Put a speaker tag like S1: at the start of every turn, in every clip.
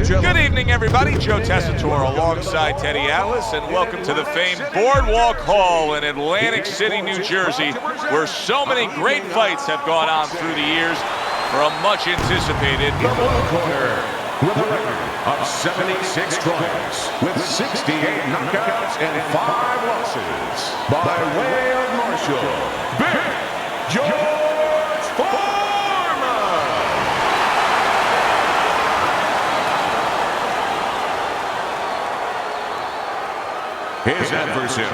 S1: Good evening, everybody. Joe Tessitore alongside Teddy Atlas, and welcome to the famed Boardwalk Hall in Atlantic City, New Jersey, where so many great fights have gone on through the years for a much-anticipated
S2: corner with a record of 76 tries, with 68 knockouts and 5 losses, by way of Marshall, Big George Foreman. His adversary.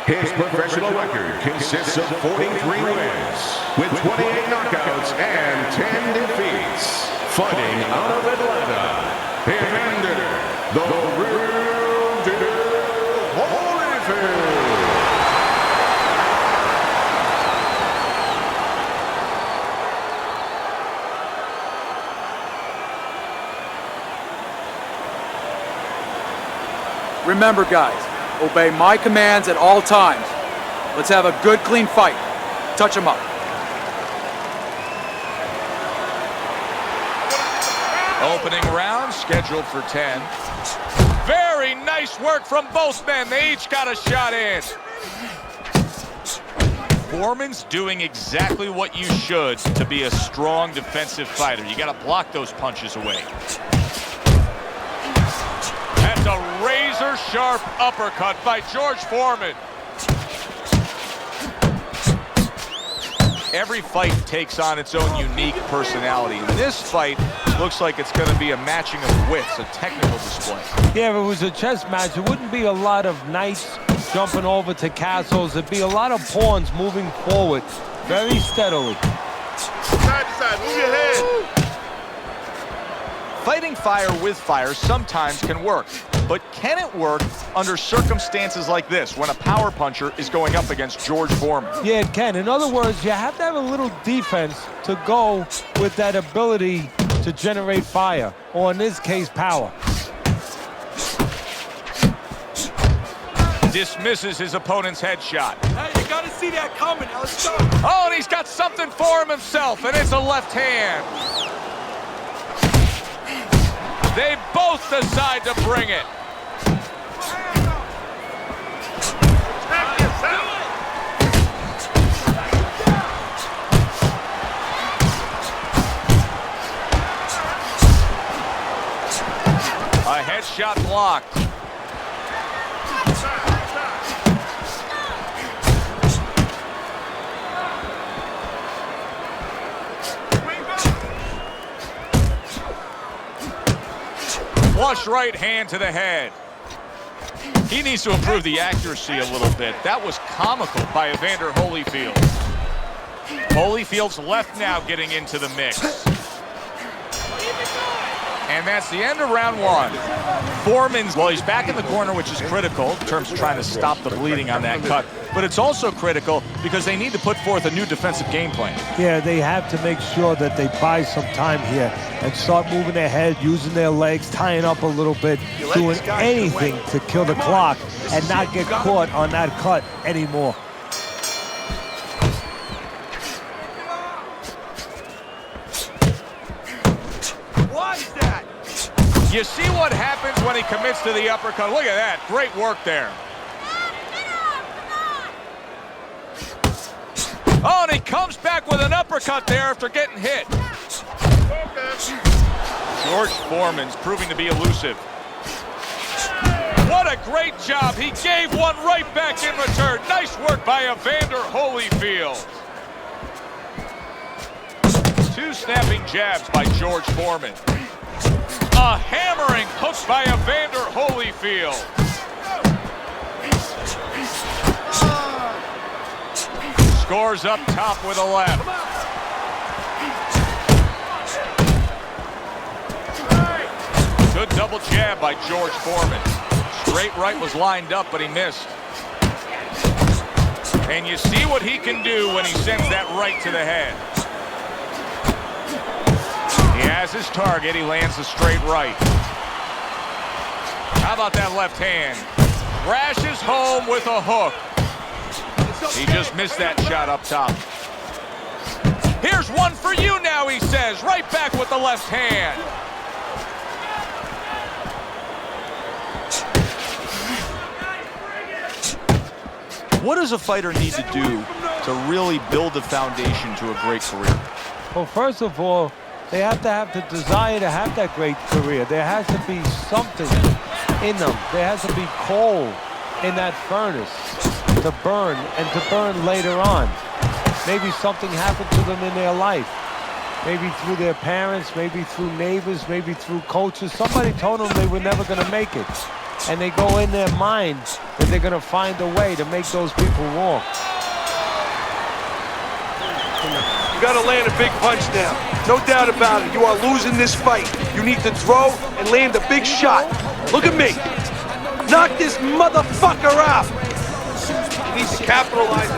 S2: His professional record consists of 43 wins, with 28 knockouts and 10 defeats. Fighting out of Atlanta, Evander, the real deal Holyfield.
S3: Remember, guys, obey my commands at all times. Let's have a good, clean fight. Touch him up.
S1: opening round, scheduled for 10. Very nice work from both men. They each got a shot in. Foreman's doing exactly what you should to be a strong defensive fighter. You got to block those punches away. That's a razor-sharp uppercut by George Foreman. Every fight takes on its own unique personality. This fight looks like it's going to be a matching of wits, a technical display.
S4: Yeah, if it was a chess match, it wouldn't be a lot of knights jumping over to castles. It'd be a lot of pawns moving forward very steadily.
S5: Side to side, move your head.
S1: Fighting fire with fire sometimes can work, but can it work under circumstances like this when a power puncher is going up against George Foreman?
S4: Yeah, it can. In other words, you have to have a little defense to go with that ability to generate fire, or in this case, power.
S1: Dismisses his opponent's headshot.
S3: Hey, you gotta see that coming. Now let's go.
S1: Oh, and he's got something for him himself, and it's a left hand. They both decide to bring it. A headshot blocked. Flush right hand to the head. He needs to improve the accuracy a little bit. That was comical by Evander Holyfield. Holyfield's left now getting into the mix. And that's the end of round one. Foreman's, well, he's back in the corner, which is critical in terms of trying to stop the bleeding on that cut. But it's also critical because they need to put forth a new defensive game plan.
S4: Yeah, they have to make sure that they buy some time here and start moving their head, using their legs, tying up a little bit, doing anything to kill the clock and not get caught on that cut anymore.
S1: You see what happens when he commits to the uppercut. Look at that. Great work there. Oh, and he comes back with an uppercut there after getting hit. George Foreman's proving to be elusive. What a great job. He gave one right back in return. Nice work by Evander Holyfield. Two snapping jabs by George Foreman. A hammering hook by Evander Holyfield. Scores up top with a left. Good double jab by George Foreman. Straight right was lined up, but he missed. And you see what he can do when he sends that right to the head. He has his target. He lands a straight right. How about that left hand? Crashes home with a hook. He just missed that shot up top. Here's one for you now, he says. Right back with the left hand.
S6: What does a fighter need to do to really build a foundation to a great career?
S4: Well, first of all, they have to have the desire to have that great career. There has to be something in them. There has to be coal in that furnace to burn, and to burn later on. Maybe something happened to them in their life. Maybe through their parents, maybe through neighbors, maybe through coaches. Somebody told them they were never going to make it. And they go in their minds that they're going to find a way to make those people walk.
S7: You got to land a big punch now. No doubt about it. You are losing this fight. You need to throw and land a big shot. Look at me. Knock this motherfucker out. You need to capitalize.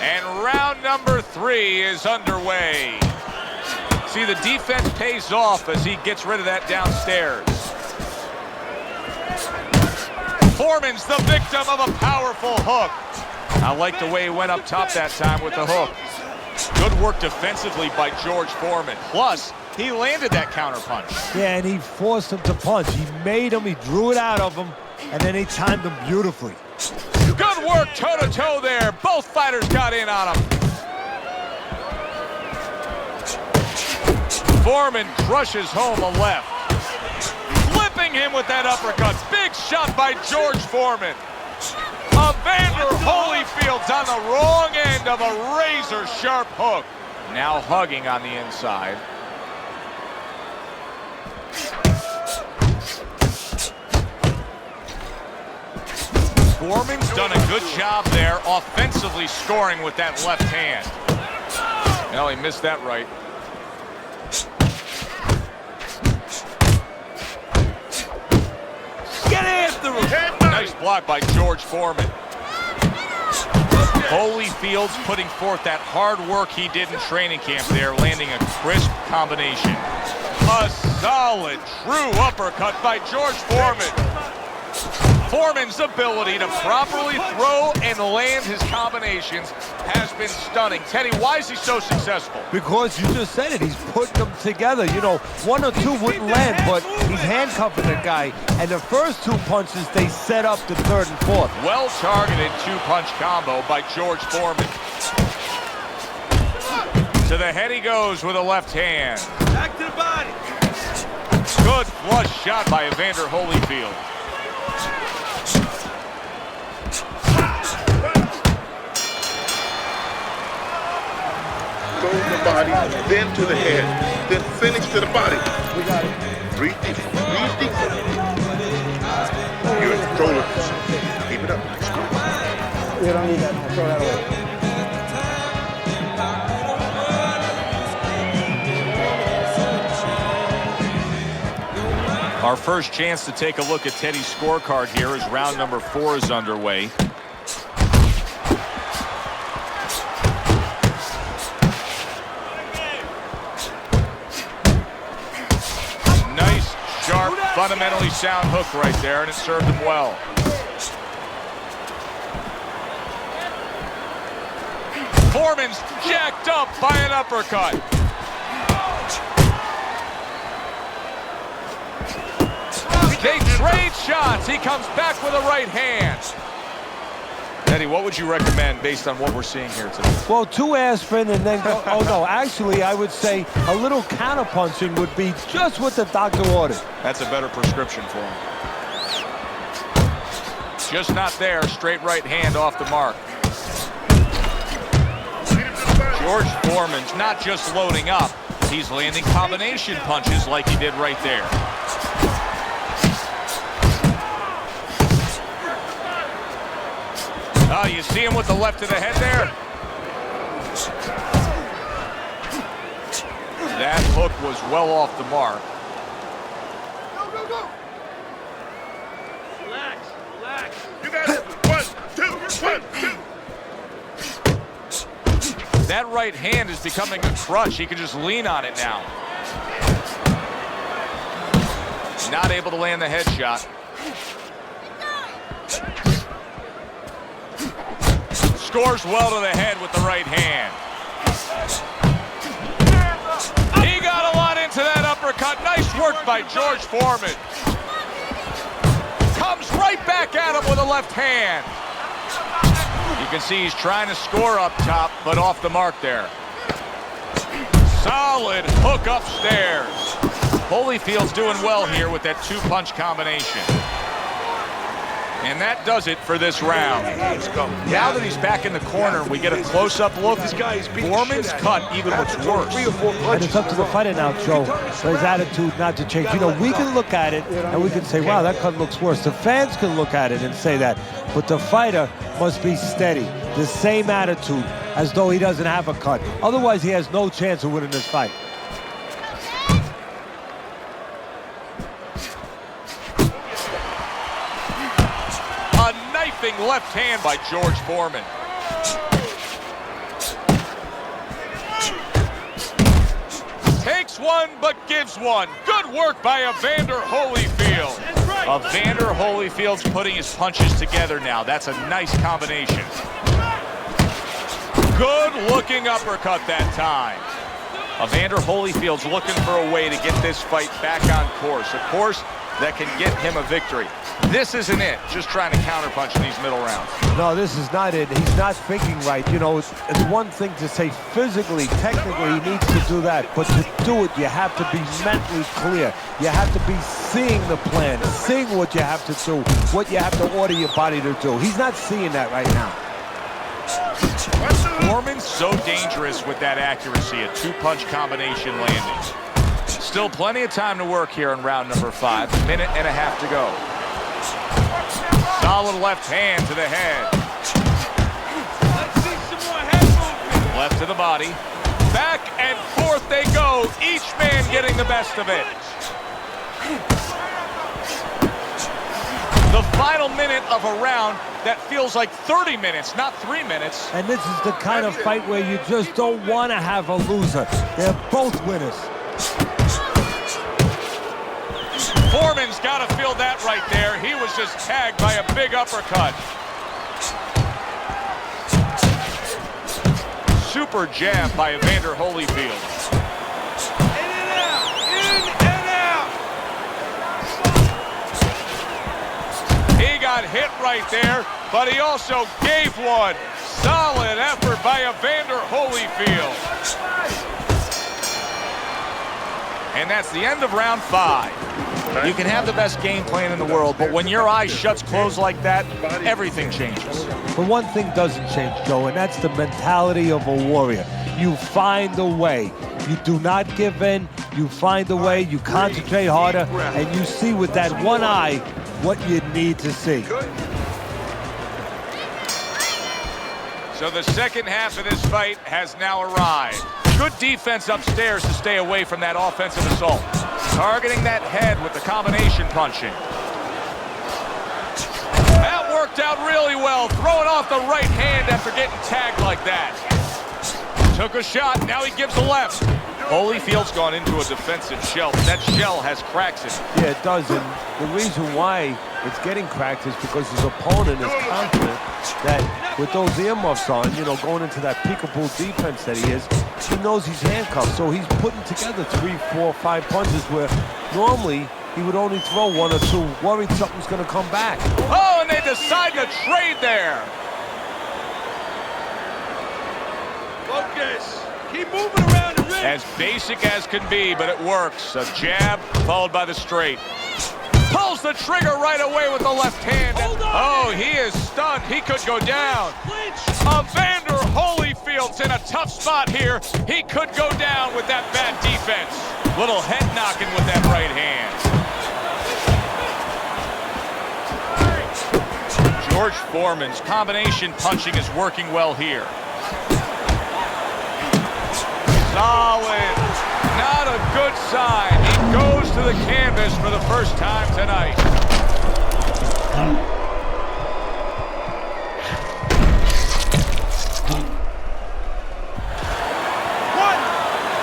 S1: And round number 3 is underway. See, the defense pays off as he gets rid of that downstairs. Foreman's the victim of a powerful hook. I like the way he went up top that time with the hook. Good work defensively by George Foreman. Plus, he landed that counter punch.
S4: Yeah, and he forced him to punch. He made him, he drew it out of him, and then he timed him beautifully.
S1: Good work toe-to-toe there. Both fighters got in on him. Foreman crushes home a left. Flipping him with that uppercut. Big shot by George Foreman. Evander Holyfield's on the wrong end of a razor-sharp hook. Now hugging on the inside. Foreman's done a good job there, offensively scoring with that left hand. Well, he missed that right.
S7: Get after him.
S1: Nice block by George Foreman. Holyfield's putting forth that hard work he did in training camp there, landing a crisp combination. A solid, true uppercut by George Foreman. Foreman's ability to properly throw and land his combinations has been stunning. Teddy, why is he so successful?
S4: Because you just said it, he's putting them together. You know, 1 or 2 wouldn't land, but he's handcuffing the guy. And the first 2 punches, they set up the 3rd and 4th.
S1: Well-targeted 2-punch combo by George Foreman. To the head he goes with a left hand.
S7: Back to the body.
S1: Good flush shot by Evander Holyfield.
S5: Go to the body, then to the head, then finish to the body.
S4: We got it.
S5: Breathe deep. Breathe deep. You're in control of this. Keep it up.
S8: We don't need that. I'll throw that away.
S1: Our first chance to take a look at Teddy's scorecard here as round number 4 is underway. Nice, sharp, fundamentally sound hook right there, and it served him well. Foreman's jacked up by an uppercut. They trade shots. He comes back with a right hand. Eddie, what would you recommend based on what we're seeing here today?
S4: Well, 2 aspirin and then go, oh no, actually I would say a little counterpunching would be just what the doctor ordered.
S1: That's a better prescription for him. Just not there. Straight right hand off the mark. George Foreman's not just loading up. He's landing combination punches like he did right there. Oh, you see him with the left of the head there? That hook was well off the mark.
S5: Go, go, go. Relax, relax. You got it. 1, 2, 1, 2.
S1: That right hand is becoming a crutch. He can just lean on it now. Not able to land the headshot. Scores well to the head with the right hand. uppercut. Nice work by George Foreman. Comes right back at him with a left hand. You can see he's trying to score up top, but off the mark there. Solid hook upstairs. Holyfield's doing well here with that two-punch combination. And that does it for this round. Now that he's back in the corner, we get a close-up look. Foreman's cut even looks worse.
S4: And it's up to the fighter now, Joe, for his attitude not to change. You know, we can look at it and we can say, wow, that cut looks worse. The fans can look at it and say that. But the fighter must be steady, the same attitude as though he doesn't have a cut. Otherwise, he has no chance of winning this fight.
S1: Left hand by George Foreman. Takes one, but gives one. Good work by Evander Holyfield. Evander Holyfield's putting his punches together now. That's a nice combination. Good looking uppercut that time. Evander Holyfield's looking for a way to get this fight back on course. A course that can get him a victory. This isn't it, just trying to counterpunch in these middle rounds.
S4: No, this is not it. He's not thinking right. You know, it's one thing to say physically, technically, he needs to do that. But to do it, you have to be mentally clear. You have to be seeing the plan, seeing what you have to do, what you have to order your body to do. He's not seeing that right now.
S1: Foreman's so dangerous with that accuracy, a two-punch combination landing. Still plenty of time to work here in round number 5. A minute and a half to go. Solid left hand to the head.
S7: Let's see some more head movement.
S1: Left to the body. Back and forth they go. Each man getting the best of it. The final minute of a round that feels like 30 minutes, not 3 minutes.
S4: And this is the kind of fight where you just don't want to have a loser. They're both winners.
S1: Foreman's got to feel that right there. He was just tagged by a big uppercut. Super jab by Evander Holyfield.
S7: In and out, in and out.
S1: He got hit right there, but he also gave one. Solid effort by Evander Holyfield. And that's the end of round 5. You can have the best game plan in the world, but when your eye shuts closed like that, everything changes.
S4: But one thing doesn't change, Joe, and that's the mentality of a warrior. You find a way. You do not give in. You find a way. You concentrate harder, and you see with that one eye what you need to see.
S1: So the second half of this fight has now arrived. Good defense upstairs to stay away from that offensive assault. Targeting that head with the combination punching. That worked out really well. Throwing off the right hand after getting tagged like that. Took a shot, now he gives a left. Holyfield's gone into a defensive shell. That shell has cracks in it.
S4: Yeah, it does, and the reason why it's getting cracked is because his opponent is confident that with those earmuffs on, you know, going into that peekaboo defense that he is, he knows he's handcuffed, so he's putting together 3, 4, 5 punches where normally he would only throw 1 or 2, worried something's gonna come back.
S1: Oh, and they decide to trade there.
S7: Focus. Keep moving around the ring.
S1: As basic as can be, but it works. A jab followed by the straight. Pulls the trigger right away with the left hand. Oh, he is stunned. He could go down. Evander Holyfield's in a tough spot here. He could go down with that bad defense. Little head knocking with that right hand. George Foreman's combination punching is working well here. Solid. Not a good sign. He goes to the canvas for the first time tonight.
S7: 1,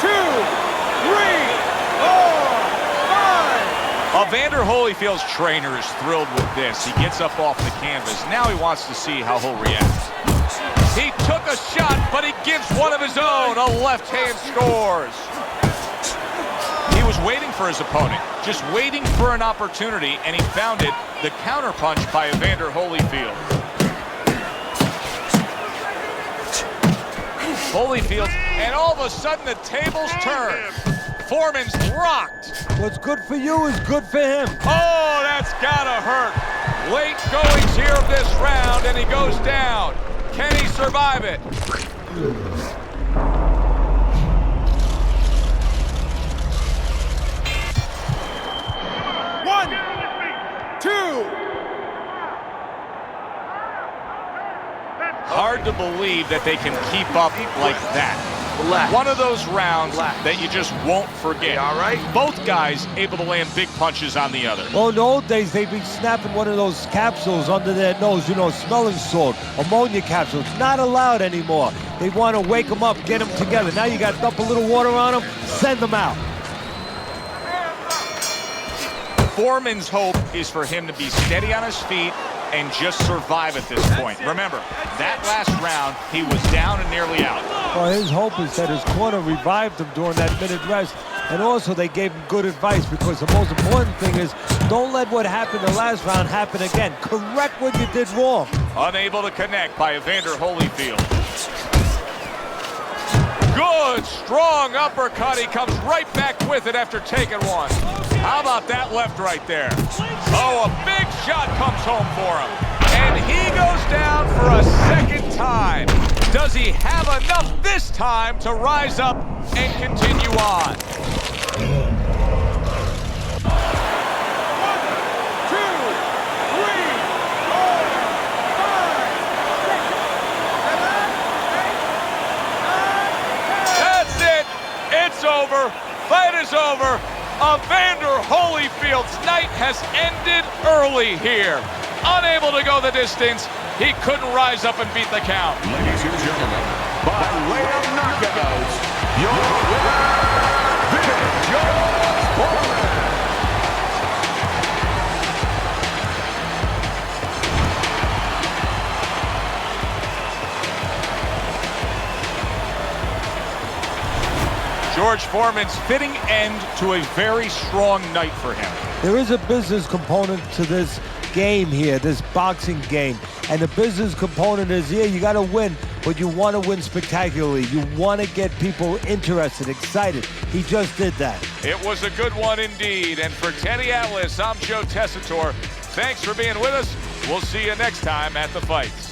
S7: 2, 3, 4, 5.
S1: Evander Holyfield's trainer is thrilled with this. He gets up off the canvas. Now he wants to see how he'll react. He took a shot, but he gives one of his own. A left hand scores. He He was waiting for his opponent, just waiting for an opportunity, and he found it. The counterpunch by Evander Holyfield. Holyfield, and all of a sudden the tables turn. Foreman's rocked.
S4: What's good for you is good for him.
S1: Oh, that's gotta hurt. Late goings here of this round, and he goes down. Can he survive it?
S3: One, two.
S1: Hard to believe that they can keep up like that.
S7: Relax.
S1: One of those rounds
S7: Relax.
S1: that you just won't forget.
S7: All right?
S1: Both guys able to land big punches on the other.
S4: Well, in the old days, they'd be snapping one of those capsules under their nose, you know, smelling salt, ammonia capsules. Not allowed anymore. They want to wake them up, get them together. Now you got to dump a little water on them, send them out.
S1: Foreman's hope is for him to be steady on his feet and just survive at this point. Remember, that last round, he was down and nearly out.
S4: Well, his hope is that his corner revived him during that minute rest. And also, they gave him good advice, because the most important thing is don't let what happened the last round happen again. Correct what you did wrong.
S1: Unable to connect by Evander Holyfield. Good, strong uppercut. He comes right back with it after taking one. How about that left right there? Oh, a big shot comes home for him. And he goes down for a second time. Does he have enough this time to rise up and continue on?
S3: 1, 2, 3, 4, 5, 6, 7, 8, 9, 10.
S1: That's it. It's over. Fight is over. Evander Holyfield's night has ended early here. Unable to go the distance, he couldn't rise up and beat the count.
S2: Ladies and gentlemen, by way of knockouts, your winner, George Foreman.
S1: George Foreman's fitting end to a very strong night for him.
S4: There is a business component to this game here, this boxing game. And the business component is, yeah, you got to win, but you want to win spectacularly. You want to get people interested, excited. He just did that.
S1: It was a good one indeed. And for Teddy Atlas, I'm Joe Tessitore. Thanks for being with us. We'll see you next time at the fights.